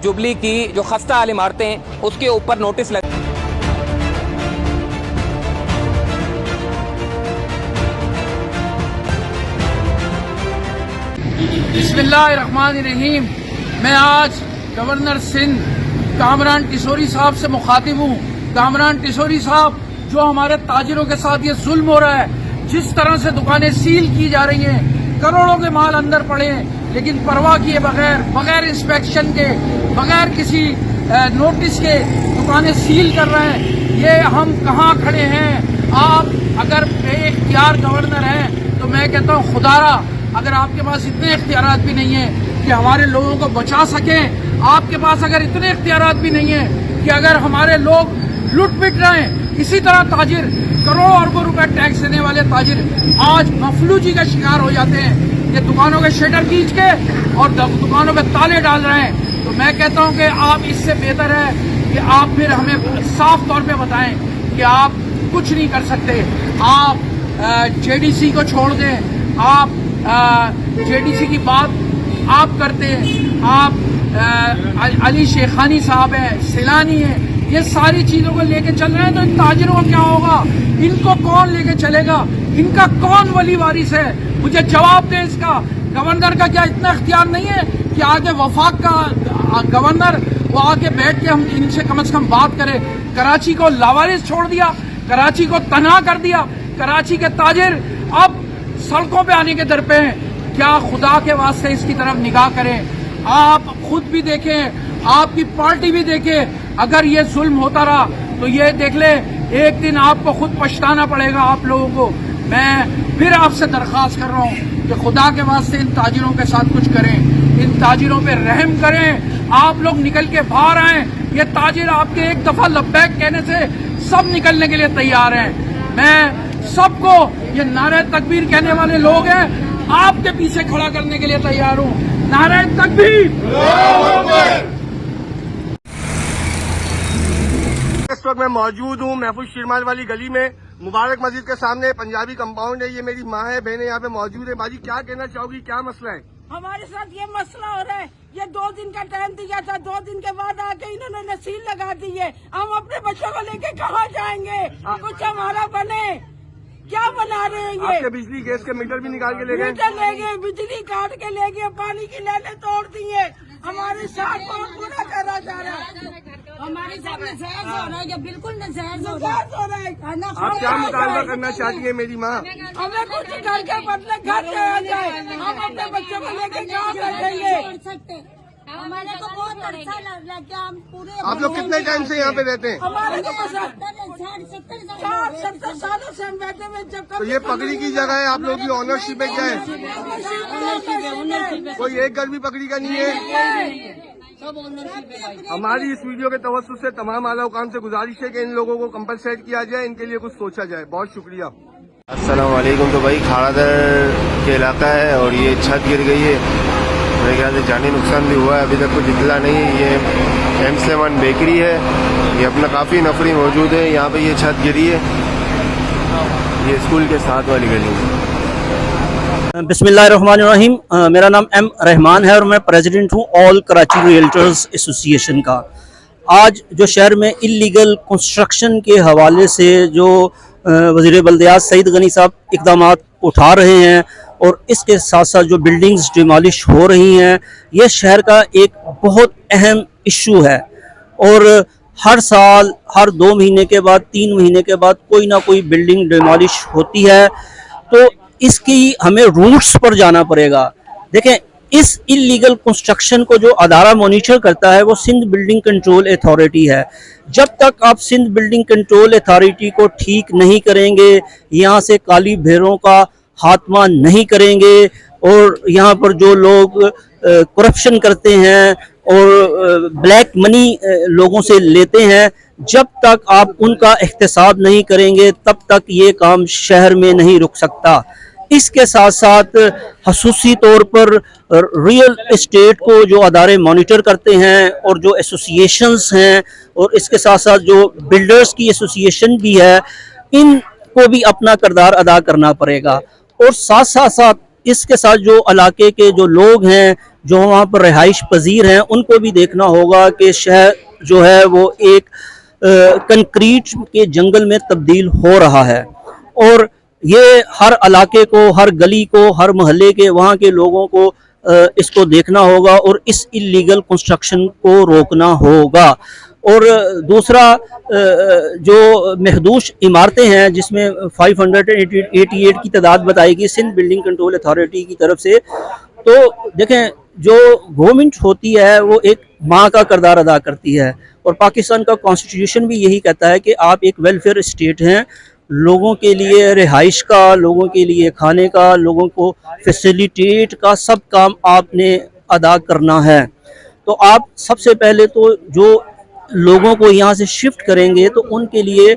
Jubilee की जो खस्ता हाल इमारतें हैं उसके ऊपर नोटिस लग बिस्मिल्लाहिर्रहमानिर्रहीम। मैं आज गवर्नर सिंध कामरान टिसोरी साहब से मुखातिब हूँ। कामरान टिसोरी साहब, जो हमारे ताजिरों के साथ ये जुल्म हो रहा है, जिस तरह से दुकानें सील की जा रही हैं, करोड़ों के माल अंदर पड़े हैं, लेकिन परवाह किए बगैर इंस्पेक्शन के, बगैर किसी नोटिस के दुकानें सील कर रहे हैं। ये हम कहाँ खड़े हैं? आप अगर बेइख्तियार गवर्नर हैं तो मैं कहता हूँ खुदारा, अगर आपके पास इतने इख्तियारात भी नहीं है कि हमारे लोगों को बचा सकें, आपके पास अगर इतने इख्तियारात भी नहीं है कि अगर हमारे लोग लुट पिट रहे हैं, इसी तरह ताजिर, करोड़ों अरबों रुपए टैक्स देने वाले ताजिर आज मफलूजी का शिकार हो जाते हैं। ये दुकानों के शटर खींच के और दुकानों पे ताले डाल रहे हैं। तो मैं कहता हूँ कि आप इससे बेहतर है कि आप फिर हमें साफ तौर पे बताएं कि आप कुछ नहीं कर सकते। आप जेडीसी को छोड़ दें, आप जेडीसी की बात आप करते हैं, आप अली शेखानी साहब हैं, सिलानी है, ये सारी चीजों को लेके चल रहे हैं। तो इन ताजिरों को क्या होगा? इनको कौन लेके चलेगा? इनका कौन वली वारिस है? मुझे जवाब दें इसका। गवर्नर का क्या इतना इख्तियार नहीं है कि आगे वफाक का गवर्नर वो आके बैठ के हम इनसे कम से कम बात करें? कराची को लावारिस छोड़ दिया, कराची को तनहा कर दिया, कराची के ताजिर अब सड़कों पे आने के दर पे हैं। क्या खुदा के वास्ते इसकी तरफ निगाह करें? आप खुद भी देखें, आपकी पार्टी भी देखे। अगर ये जुल्म होता रहा तो ये देख ले, एक दिन आपको खुद पछताना पड़ेगा आप लोगों को। मैं फिर आपसे दरख्वास्त कर रहा हूँ कि खुदा के वास्ते इन ताजिरों के साथ कुछ करें, इन ताजिरों पे रहम करें। आप लोग निकल के बाहर आए। ये ताजिर आपके एक दफा लब्बैक कहने से सब निकलने के लिए तैयार हैं। मैं सबको, ये नारे तकबीर कहने वाले लोग हैं, आपके पीछे खड़ा करने के लिए तैयार हूँ। नारे तकबीर। इस वक्त मैं मौजूद हूँ महफूज शिरमाल वाली गली में, मुबारक मस्जिद के सामने पंजाबी कंपाउंड है। ये मेरी माँ है, बहनें यहाँ पे मौजूद है। बाजी, क्या कहना चाहोगी? क्या मसला है? हमारे साथ ये मसला हो रहा है। ये 2 दिन का टाइम दिया था, 2 दिन के बाद आके इन्होंने नसील लगा दी है। हम अपने बच्चों को लेके कहाँ जाएंगे? कुछ हमारा बने। क्या बना रहे हैं ये? आपके बिजली गैस के मीटर भी निकाल के ले गए? मीटर ले गए, बिजली काट के ले गए, पानी की लाइनें तोड़ दी है। हमारे साथ बहुत बुरा करा जा रहा है। हमारे साथ नजायज हो रहा है, ये बिल्कुल नजायज हो रहा है। आप क्या मुतालबा करना चाहती है मेरी माँ? हमें कुछ करके बदले घर से आ जाए। हम अपने बच्चों को लेके कहाँ बैठेंगे? हमारे को बहुत अच्छा लग रहा है कि हम पूरे। आप लोग कितने टाइम से यहाँ पे रहते हैं? हमारे को 70 सालों से हम बैठे हुए। जब तो ये पगड़ी की जगह है, आप लोग की ऑनरशिप है? क्या है? कोई एक घर भी पगड़ी का नहीं है? हमारी इस वीडियो के तवज्जुह से तमाम आला हुकाम से गुजारिश है कि इन लोगों को कंपलसेट किया जाए, इनके लिए कुछ सोचा जाए। बहुत शुक्रिया। अस्सलाम वालेकुम। तो भाई खाड़ादर के इलाका है और ये छत गिर गई है, मेरे ख्याल से जानी नुकसान भी हुआ है, अभी तक कुछ निकला नहीं है। ये M7 बेकरी है, ये अपना काफ़ी नफरी मौजूद है यहाँ पे। ये छत गिरी है, ये स्कूल के साथ वाली गली है। बिस्मिल्लाहिर्रहमानिर्रहीम। मेरा नाम M रहमान है और मैं प्रेसिडेंट हूँ ऑल कराची रियल्टर्स एसोसिएशन का। आज जो शहर में इल्लीगल कंस्ट्रक्शन के हवाले से जो वज़ीर बल्दियात सईद गनी साहब इक़दाम उठा रहे हैं और इसके साथ साथ जो बिल्डिंग्स डिमॉलिश हो रही हैं, ये शहर का एक बहुत अहम इशू है। और हर साल, हर 2 महीने के बाद, 3 महीने के बाद कोई ना कोई बिल्डिंग डिमॉलिश होती है। तो इसकी हमें रूट्स पर जाना पड़ेगा। देखें, इस इल्लीगल कंस्ट्रक्शन को जो अदारा मॉनिटर करता है वो सिंध बिल्डिंग कंट्रोल अथॉरिटी है। जब तक आप सिंध बिल्डिंग कंट्रोल अथॉरिटी को ठीक नहीं करेंगे, यहाँ से काली भेड़ों का खात्मा नहीं करेंगे और यहाँ पर जो लोग करप्शन करते हैं और ब्लैक मनी लोगों से लेते हैं, जब तक आप उनका एहतसाब नहीं करेंगे तब तक ये काम शहर में नहीं रुक सकता। इसके साथ साथ खसूसी तौर पर रियल एस्टेट को जो अदारे मॉनिटर करते हैं और जो एसोसिएशंस हैं और इसके साथ साथ जो बिल्डर्स की एसोसिएशन भी है, इनको भी अपना किरदार अदा करना पड़ेगा। और साथ साथ इसके साथ जो इलाके के जो लोग हैं जो वहाँ पर रिहाइश पजीर हैं उनको भी देखना होगा कि शहर जो है वो एक कंक्रीट के जंगल में तब्दील हो रहा है। और ये हर इलाके को, हर गली को, हर मोहल्ले के वहाँ के लोगों को इसको देखना होगा और इस इलीगल कंस्ट्रक्शन को रोकना होगा। और दूसरा, जो महदूद इमारतें हैं जिसमें 588 की तादाद बताई गई सिंध बिल्डिंग कंट्रोल अथॉरिटी की तरफ से, तो देखें जो गवर्नमेंट होती है वो एक माँ का किरदार अदा करती है और पाकिस्तान का कॉन्स्टिट्यूशन भी यही कहता है कि आप एक वेलफेयर स्टेट हैं। लोगों के लिए रिहाइश का, लोगों के लिए खाने का, लोगों को फैसिलिटेट का सब काम आपने अदा करना है। तो आप सबसे पहले तो जो लोगों को यहाँ से शिफ्ट करेंगे तो उनके लिए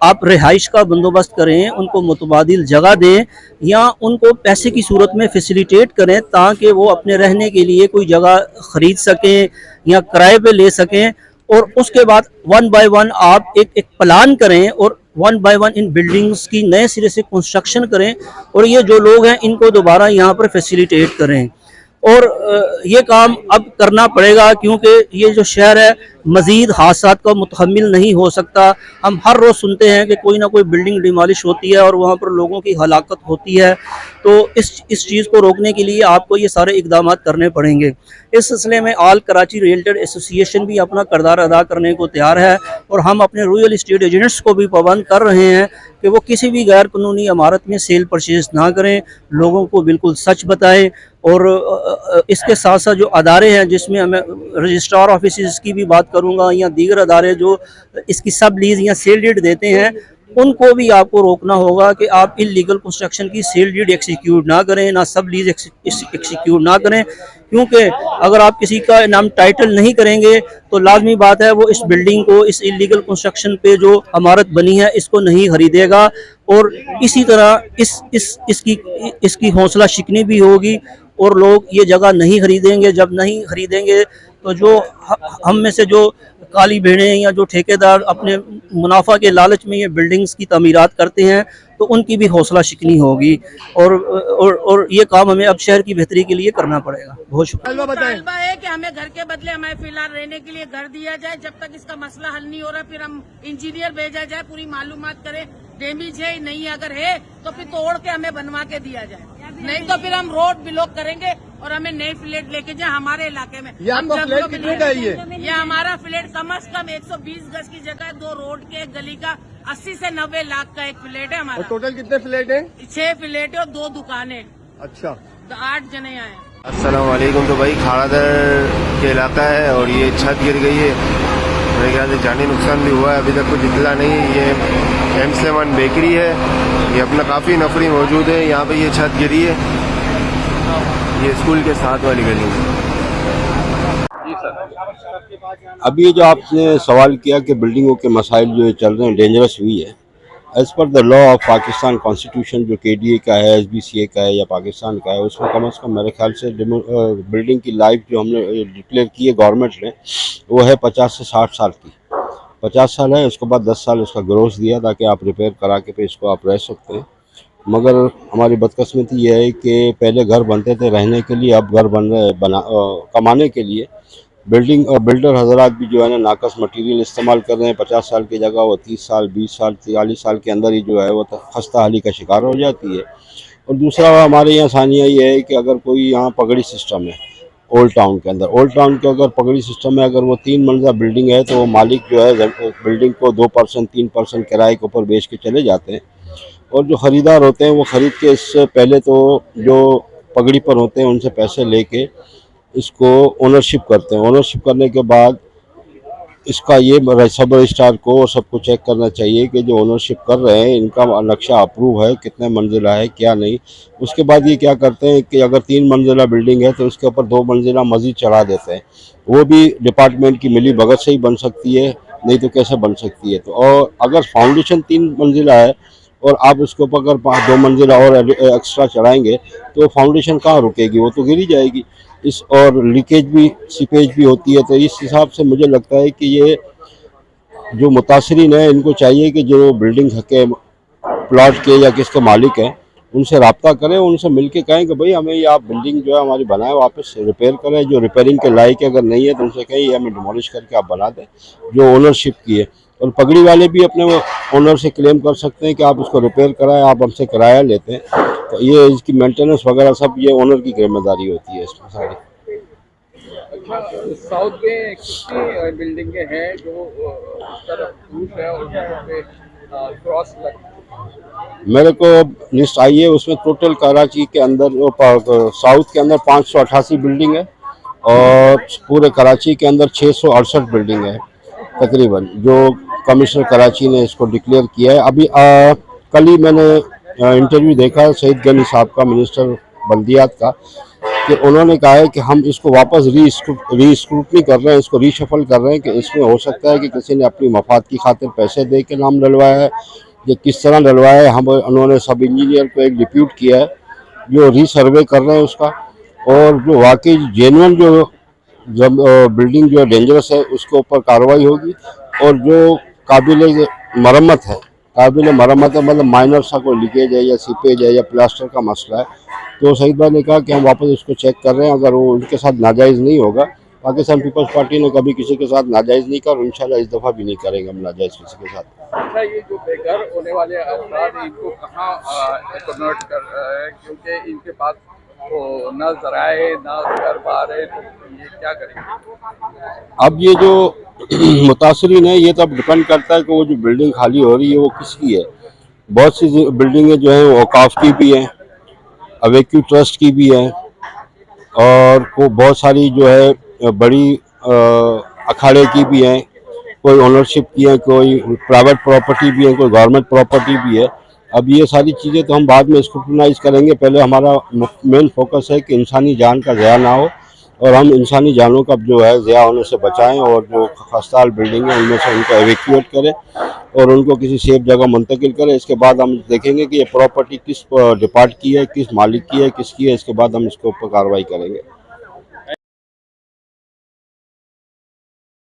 आप रिहाइश का बंदोबस्त करें, उनको मुतबादिल जगह दें या उनको पैसे की सूरत में फैसिलिटेट करें ताकि वो अपने रहने के लिए कोई जगह ख़रीद सकें या किराए पे ले सकें। और उसके बाद 1 बाय 1 आप एक प्लान करें और 1 बाय 1 इन बिल्डिंग्स की नए सिरे से कंस्ट्रक्शन करें और ये जो लोग हैं इनको दोबारा यहाँ पर फैसिलिटेट करें। और ये काम अब करना पड़ेगा क्योंकि ये जो शहर है मज़ीद हादसात का मुतहम्मिल नहीं हो सकता। हम हर रोज़ सुनते हैं कि कोई ना कोई बिल्डिंग डिमॉलिश होती है और वहाँ पर लोगों की हलाकत होती है। तो इस चीज़ को रोकने के लिए आपको ये सारे इक़दाम करने पड़ेंगे। इस सिलसिले में ऑल कराची रियल्टर एसोसिएशन भी अपना किरदार अदा करने को तैयार है और हम अपने रियल इस्टेट एजेंट्स को भी पाबंद कर रहे हैं कि वो किसी भी गैर कानूनी इमारत में सेल परचेज ना करें, लोगों को बिल्कुल सच बताएं। और इसके साथ साथ जो अदारे हैं जिसमें हमें रजिस्ट्रार ऑफिस की भी बात करूंगा या दीगर अदारे जो इसकी सब लीज या सेल डीड देते हैं उनको भी आपको रोकना होगा कि आप इलीगल कंस्ट्रक्शन की सेल डीड एक्सिक्यूट ना करें, ना सब लीज एक्सिक्यूट ना करें। क्योंकि अगर आप किसी का नाम टाइटल नहीं करेंगे तो लाजमी बात है वो इस बिल्डिंग को, इस इलीगल कंस्ट्रक्शन पे जो इमारत बनी है इसको नहीं खरीदेगा और इसी तरह इसकी हौसला शिकनी भी होगी और लोग ये जगह नहीं खरीदेंगे। जब नहीं खरीदेंगे तो जो हम में से जो काली भेड़ें या जो ठेकेदार अपने मुनाफा के लालच में ये बिल्डिंग्स की तमीरात करते हैं तो उनकी भी हौसला शिकनी होगी। और ये काम हमें अब शहर की बेहतरी के लिए करना पड़ेगा। बहुत शुक्रिया। मुतालबा है कि हमें घर के बदले हमें फिलहाल रहने के लिए घर दिया जाए। जब तक इसका मसला हल नहीं हो रहा फिर हम इंजीनियर भेजा जाए, पूरी मालूमात करें डैमेज है नहीं, अगर है तो फिर तोड़ के हमें बनवा के दिया जाए, नहीं तो फिर हम रोड ब्लॉक करेंगे और हमें नई फ्लैट लेके जाए हमारे इलाके में। ये आपका फ्लैट कितने का है? ये हमारा फ्लैट कम से कम 120 गज की जगह 2 रोड के गली का 80 से 90 लाख का एक फ्लैट है हमारा। टोटल कितने फ्लैट हैं? 6 फ्लैट है और 2 दुकानें। अच्छा, तो 8 जने आए। अस्सलाम वालेकुम। तो भाई खाड़ादर के इलाका है और ये छत गिर गई है, मेरे ख्याल से जानी नुकसान भी हुआ है, अभी तक कुछ इतला नहीं। ये एम स्लेमान बेकरी है, ये अपना काफ़ी नफरी मौजूद है यहाँ पे। ये छत गिरी है, ये स्कूल के साथ वाली गली है। अभी जो आपने सवाल किया कि बिल्डिंगों के मसाइल जो चल रहे हैं डेंजरस हुई है, as per the law of Pakistan constitution जो KDA का है, SBCA का है या पाकिस्तान का है, उसमें कम से कम मेरे ख्याल से बिल्डिंग की लाइफ जो हमने डिक्लेयर की है गवर्नमेंट ने वो है 50 से 60 साल की। 50 साल है, उसके बाद 10 साल उसका ग्रोथ दिया ताकि आप रिपेयर करा के पे इसको आप रह सकते हैं। मगर हमारी बदकिस्मती ये है कि पहले घर बनते थे रहने के लिए, अब घर बन रहे कमाने के लिए। बिल्डर हजरात भी जो है ना नाकस मटेरियल इस्तेमाल कर रहे हैं। 50 साल की जगह वो 30 साल 20 साल 43 साल के अंदर ही जो है वो खस्ता हाली का शिकार हो जाती है। और दूसरा हमारे यहाँ सानिया ये है कि अगर कोई यहाँ पगड़ी सिस्टम है ओल्ड टाउन के अंदर, ओल्ड टाउन के अगर पगड़ी सिस्टम है, अगर वो 3 मंजिला बिल्डिंग है तो वो मालिक जो है बिल्डिंग को 2% 3% किराए के ऊपर बेच के चले जाते हैं। और जो ख़रीदार होते हैं वो ख़रीद के इससे पहले तो जो पगड़ी पर होते हैं उनसे पैसे लेके इसको ओनरशिप करते हैं। ओनरशिप करने के बाद इसका ये सब रजिस्ट्रार को सबको चेक करना चाहिए कि जो ओनरशिप कर रहे हैं इनका नक्शा अप्रूव है, कितने मंजिला है क्या नहीं। उसके बाद ये क्या करते हैं कि अगर 3 मंजिला बिल्डिंग है तो उसके ऊपर 2 मंजिला मज़ीद चढ़ा देते हैं। वो भी डिपार्टमेंट की मिली भगत से ही बन सकती है, नहीं तो कैसे बन सकती है। तो और अगर फाउंडेशन 3 मंजिला है और आप उसके ऊपर अगर 2 मंजिला और एक्स्ट्रा चढ़ाएंगे तो फाउंडेशन कहाँ रुकेगी, वो तो गिर ही जाएगी। इस और लीकेज भी सीपेज भी होती है। तो इस हिसाब से मुझे लगता है कि ये जो मुतासरीन है इनको चाहिए कि जो बिल्डिंग के प्लॉट के या किसके मालिक हैं उनसे रब्ता करें, उनसे मिल के कहें कि भाई हमें ये आप बिल्डिंग जो है हमारी बनाए वापस रिपेयर करें, जो रिपेयरिंग के लायक है अगर नहीं है तो उनसे कहें ये हमें डिमोलिश करके आप बना दें जो ओनरशिप की है। और पगड़ी वाले भी अपने ओनर से क्लेम कर सकते हैं कि आप इसको रिपेयर कराएं, आप हमसे किराया लेते हैं, तो ये इसकी मेंटेनेंस वगैरह सब ये ओनर की जिम्मेदारी होती है इसमें सारी। साउथ में कितनी बिल्डिंगें हैं जो उस तरफ रूट है और वहाँ पे क्रॉस मेरे को लिस्ट आई है, उसमें टोटल कराची के अंदर साउथ के अंदर 588 बिल्डिंग है और पूरे कराची के अंदर 668 बिल्डिंग है तकरीबन, जो कमिश्नर कराची ने इसको डिक्लेयर किया है। अभी कल ही मैंने इंटरव्यू देखा सईद गनी साहब का, मिनिस्टर बल्दियात का, कि उन्होंने कहा है कि हम इसको वापस रीस्क्रूटनी कर रहे हैं, इसको रीशफल कर रहे हैं कि इसमें हो सकता है कि किसी ने अपनी मफाद की खातिर पैसे दे के नाम डलवाया है, ये किस तरह डलवाया है। हम उन्होंने सब इंजीनियर को एक डिप्यूट किया है जो रीसर्वे कर रहे हैं उसका, और जो वाकई जेन्युइन जो जब बिल्डिंग जो डेंजरस है उसके ऊपर कार्रवाई होगी, और जो काबिल मरम्मत है मतलब माइनर सा कोई लीकेज है या सीपेज है या प्लास्टर का मसला है, तो सईद भाई ने कहा कि हम वापस इसको चेक कर रहे हैं, अगर वो उनके साथ नाजायज़ नहीं होगा। पाकिस्तान पीपल्स पार्टी ने कभी किसी के साथ नाजायज़ नहीं किया और इंशाल्लाह इस दफ़ा भी नहीं करेंगे हम नाजायज़ किसी के साथ। अच्छा, ये जो बेघर होने वाले अफराद इनको कहाँ कन्वर्ट कर रहे हैं, क्योंकि इनके पास तो न ज़राए न घर बार है, तो ये क्या करेंगे? अब ये जो मुतासरीन है ये तो अब डिपेंड करता है कि वो जो बिल्डिंग खाली हो रही है वो किसकी है। बहुत सी बिल्डिंगें जो हैं वो औकाफ की भी हैं, अवेक्यू ट्रस्ट की भी हैं, और को बहुत सारी जो है बड़ी अखाड़े की भी हैं, कोई ओनरशिप की है, कोई प्राइवेट प्रॉपर्टी भी है, कोई गवर्नमेंट प्रॉपर्टी भी है। अब ये सारी चीज़ें तो हम बाद में स्क्रूटनाइज करेंगे, पहले हमारा मेन फोकस है कि इंसानी जान का ज़या ना हो और हम इंसानी जानों का जो है ज़या होने से बचाएं, और जो खस्ताहाल बिल्डिंग है उनमें से उनको एवेक्यूएट करें और उनको किसी सेफ जगह मुंतकिल करें। इसके बाद हम देखेंगे कि ये प्रॉपर्टी किस डिपार्ट की है, किस मालिक की है, किसकी है, इसके बाद हम इसके ऊपर कार्रवाई करेंगे।